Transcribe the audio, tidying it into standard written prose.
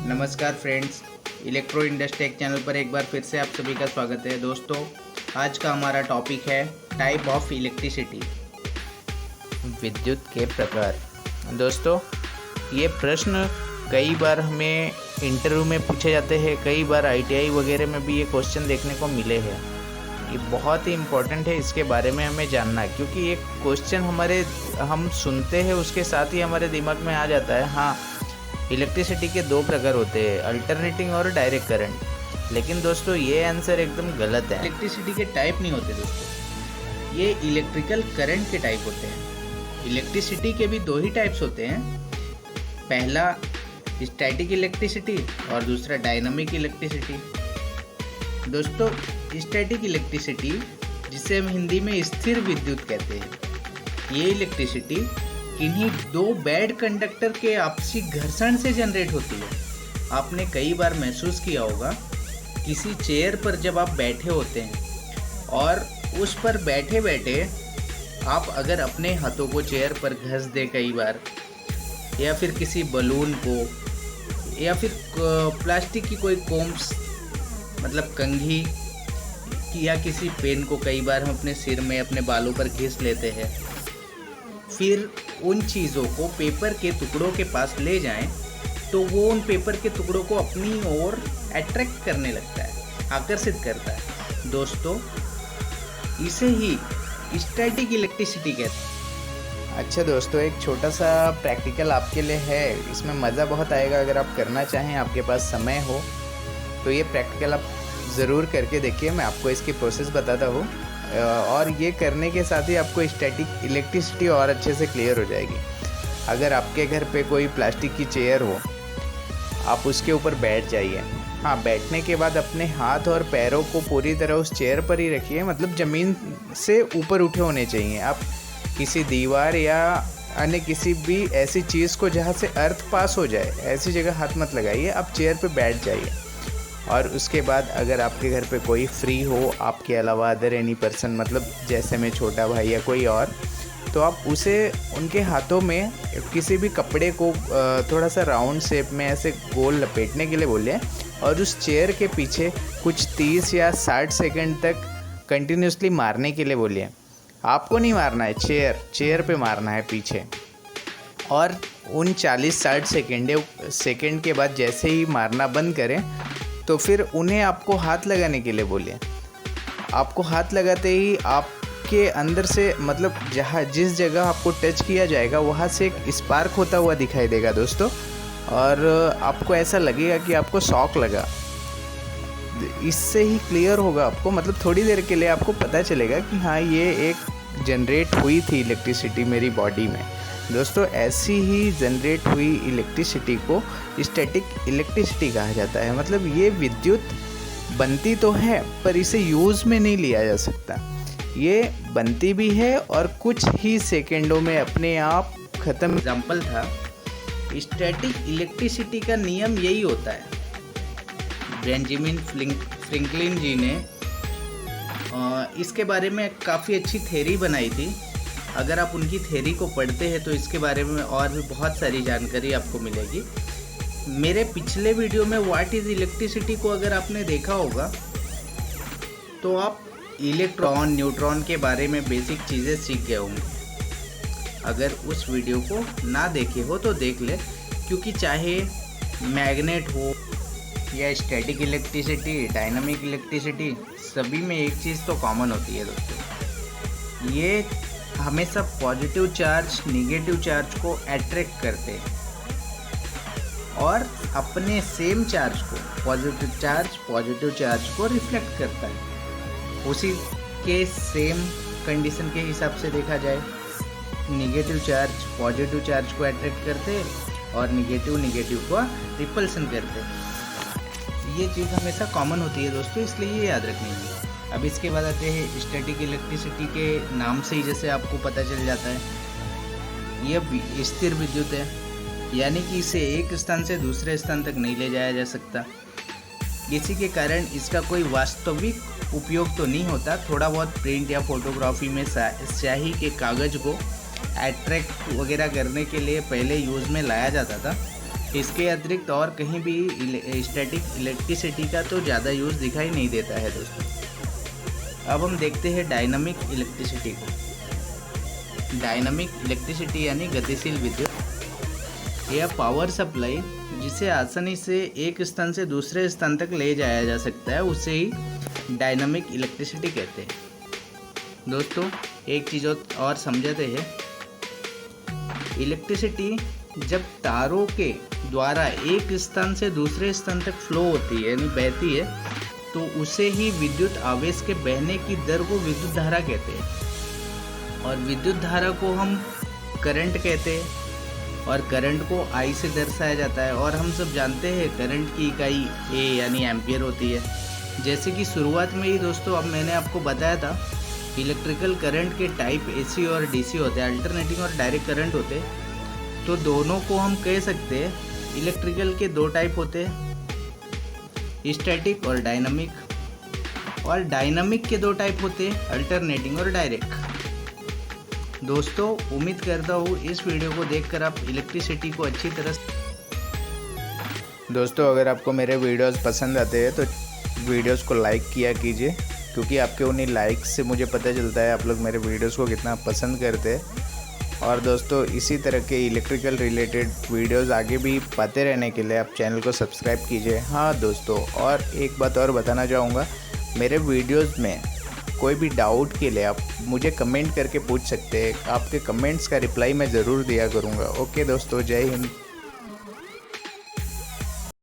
नमस्कार friends, electro industry channel पर एक बार फिर से आप सभी का स्वागत है। दोस्तों, आज का हमारा टॉपिक है टाइप ऑफ इलेक्ट्रिसिटी, विद्युत के प्रकार। दोस्तों, ये प्रश्न कई बार हमें इंटरव्यू में पूछे जाते हैं, कई बार आईटीआई वगैरह में भी ये क्वेश्चन देखने को मिले हैं। ये बहुत ही इम्पोर्टेंट है, इसके बारे में हमें जानना, क्योंकि ये क्वेश्चन हम सुनते हैं उसके साथ ही हमारे दिमाग में आ जाता है। हाँ, इलेक्ट्रिसिटी के दो प्रकार होते हैं, अल्टरनेटिंग और डायरेक्ट करंट। लेकिन दोस्तों, ये आंसर एकदम गलत है। इलेक्ट्रिसिटी के टाइप नहीं होते दोस्तों, ये इलेक्ट्रिकल करंट के टाइप होते हैं। इलेक्ट्रिसिटी के भी दो ही टाइप्स होते हैं, पहला स्टैटिक इलेक्ट्रिसिटी और दूसरा डायनामिक इलेक्ट्रिसिटी। दोस्तों, स्टैटिक इलेक्ट्रिसिटी, जिसे हम हिंदी में स्थिर विद्युत कहते हैं, ये इलेक्ट्रिसिटी इन्हीं दो बैड कंडक्टर के आपसी घर्षण से जनरेट होती है। आपने कई बार महसूस किया होगा, किसी चेयर पर जब आप बैठे होते हैं और उस पर बैठे बैठे आप अगर अपने हाथों को चेयर पर घस दे कई बार, या फिर किसी बलून को, या फिर प्लास्टिक की कोई कोम्स मतलब कंघी, या किसी पेन को कई बार हम अपने सिर में अपने बालों पर घिस लेते हैं, फिर उन चीज़ों को पेपर के टुकड़ों के पास ले जाएं, तो वो उन पेपर के टुकड़ों को अपनी ओर अट्रैक्ट करने लगता है, आकर्षित करता है। दोस्तों, इसे ही स्टैटिक इलेक्ट्रिसिटी कहते हैं। अच्छा दोस्तों, एक छोटा सा प्रैक्टिकल आपके लिए है, इसमें मज़ा बहुत आएगा। अगर आप करना चाहें, आपके पास समय हो, तो ये प्रैक्टिकल आप ज़रूर करके देखिए। मैं आपको इसकी प्रोसेस बताता हूँ, और ये करने के साथ ही आपको स्टैटिक इलेक्ट्रिसिटी और अच्छे से क्लियर हो जाएगी। अगर आपके घर पे कोई प्लास्टिक की चेयर हो, आप उसके ऊपर बैठ जाइए। हाँ, बैठने के बाद अपने हाथ और पैरों को पूरी तरह उस चेयर पर ही रखिए, मतलब ज़मीन से ऊपर उठे होने चाहिए। आप किसी दीवार या अन्य किसी भी ऐसी चीज़ को जहाँ से अर्थ पास हो जाए, ऐसी जगह हाथ मत लगाइए। आप चेयर पर बैठ जाइए, और उसके बाद अगर आपके घर पे कोई फ्री हो आपके अलावा, अदर एनी पर्सन, मतलब जैसे मैं छोटा भाई या कोई और, तो आप उसे उनके हाथों में किसी भी कपड़े को थोड़ा सा राउंड शेप में ऐसे गोल लपेटने के लिए बोलिए, और उस चेयर के पीछे कुछ 30 या 60 सेकंड तक कंटिन्यूसली मारने के लिए बोलिए। आपको नहीं मारना है, चेयर पे मारना है पीछे। और उन 40-60 सेकेंड के बाद जैसे ही मारना बंद करें, तो फिर उन्हें आपको हाथ लगाने के लिए बोलिए। आपको हाथ लगाते ही आपके अंदर से, मतलब जिस जगह आपको टच किया जाएगा, वहाँ से एक स्पार्क होता हुआ दिखाई देगा दोस्तों, और आपको ऐसा लगेगा कि आपको शॉक लगा। इससे ही क्लियर होगा आपको, मतलब थोड़ी देर के लिए आपको पता चलेगा कि हाँ, ये एक जनरेट हुई थी इलेक्ट्रिसिटी मेरी बॉडी में। दोस्तों, ऐसी ही जनरेट हुई इलेक्ट्रिसिटी को स्टैटिक इलेक्ट्रिसिटी कहा जाता है। मतलब ये विद्युत बनती तो है, पर इसे यूज़ में नहीं लिया जा सकता। ये बनती भी है और कुछ ही सेकेंडों में अपने आप ख़त्म। एग्जाम्पल था, स्टैटिक इलेक्ट्रिसिटी का नियम यही होता है। बेंजामिन फ्रैंकलिन जी ने इसके बारे में काफ़ी अच्छी थ्योरी बनाई थी। अगर आप उनकी थ्योरी को पढ़ते हैं तो इसके बारे में और भी बहुत सारी जानकारी आपको मिलेगी। मेरे पिछले वीडियो में व्हाट इज़ इलेक्ट्रिसिटी को अगर आपने देखा होगा, तो आप इलेक्ट्रॉन, न्यूट्रॉन के बारे में बेसिक चीज़ें सीख गए होंगे। अगर उस वीडियो को ना देखे हो तो देख ले, क्योंकि चाहे मैग्नेट हो या स्टैटिक इलेक्ट्रिसिटी, डायनामिक इलेक्ट्रिसिटी, सभी में एक चीज़ तो कॉमन होती है दोस्तों, ये हमेशा पॉजिटिव चार्ज निगेटिव चार्ज को अट्रैक्ट करते हैं, और अपने सेम चार्ज को, पॉजिटिव चार्ज को रिफ्लेक्ट करता है। उसी के सेम कंडीशन के हिसाब से देखा जाए, निगेटिव चार्ज पॉजिटिव चार्ज को अट्रैक्ट करते हैं और निगेटिव को रिपल्सन करते हैं। ये चीज़ हमेशा कॉमन होती है दोस्तों, इसलिए ये याद रखनी है। अब इसके बाद आते हैं स्टैटिक इलेक्ट्रिसिटी के नाम से ही जैसे आपको पता चल जाता है, यह स्थिर विद्युत है, यानी कि इसे एक स्थान से दूसरे स्थान तक नहीं ले जाया जा सकता। इसी के कारण इसका कोई वास्तविक उपयोग तो नहीं होता। थोड़ा बहुत प्रिंट या फोटोग्राफी में स्याही के कागज़ को अट्रैक्ट वगैरह करने के लिए पहले यूज़ में लाया जाता था, इसके अतिरिक्त और कहीं भी स्टैटिक इलेक्ट्रिसिटी का तो ज़्यादा यूज़ दिखाई नहीं देता है दोस्तों। अब हम देखते हैं डायनामिक इलेक्ट्रिसिटी को। डायनामिक इलेक्ट्रिसिटी यानी गतिशील विद्युत, यह पावर सप्लाई जिसे आसानी से एक स्थान से दूसरे स्थान तक ले जाया जा सकता है, उसे ही डायनामिक इलेक्ट्रिसिटी कहते हैं। दोस्तों एक चीज़ और समझाते हैं, इलेक्ट्रिसिटी जब तारों के द्वारा एक स्थान से दूसरे स्थान तक फ्लो होती है यानी बहती है, तो उसे ही विद्युत आवेश के बहने की दर को विद्युत धारा कहते हैं। और विद्युत धारा को हम करंट कहते हैं और करंट को आई से दर्शाया जाता है। और हम सब जानते हैं करंट की इकाई ए यानी एम्पियर होती है। जैसे कि शुरुआत में ही दोस्तों अब मैंने आपको बताया था, इलेक्ट्रिकल करंट के टाइप एसी और डीसी होते हैं, अल्टरनेटिंग और डायरेक्ट करंट होते हैं। तो दोनों को हम कह सकते हैं, इलेक्ट्रिकल के दो टाइप होते हैं, स्टैटिक और डायनामिक। और डायनामिक के दो टाइप होते हैं, अल्टरनेटिंग और डायरेक्ट। दोस्तों उम्मीद करता हूँ इस वीडियो को देखकर आप इलेक्ट्रिसिटी को अच्छी तरह। दोस्तों अगर आपको मेरे वीडियोस पसंद आते हैं तो वीडियोस को लाइक किया कीजिए, क्योंकि आपके उन्हीं लाइक्स से मुझे पता चलता है आप लोग मेरे वीडियोस को कितना पसंद करते हैं। और दोस्तों इसी तरह के इलेक्ट्रिकल रिलेटेड वीडियोस आगे भी पाते रहने के लिए आप चैनल को सब्सक्राइब कीजिए। हाँ दोस्तों, और एक बात और बताना चाहूँगा, मेरे वीडियोस में कोई भी डाउट के लिए आप मुझे कमेंट करके पूछ सकते हैं। आपके कमेंट्स का रिप्लाई मैं ज़रूर दिया करूँगा। ओके दोस्तों, जय हिंद।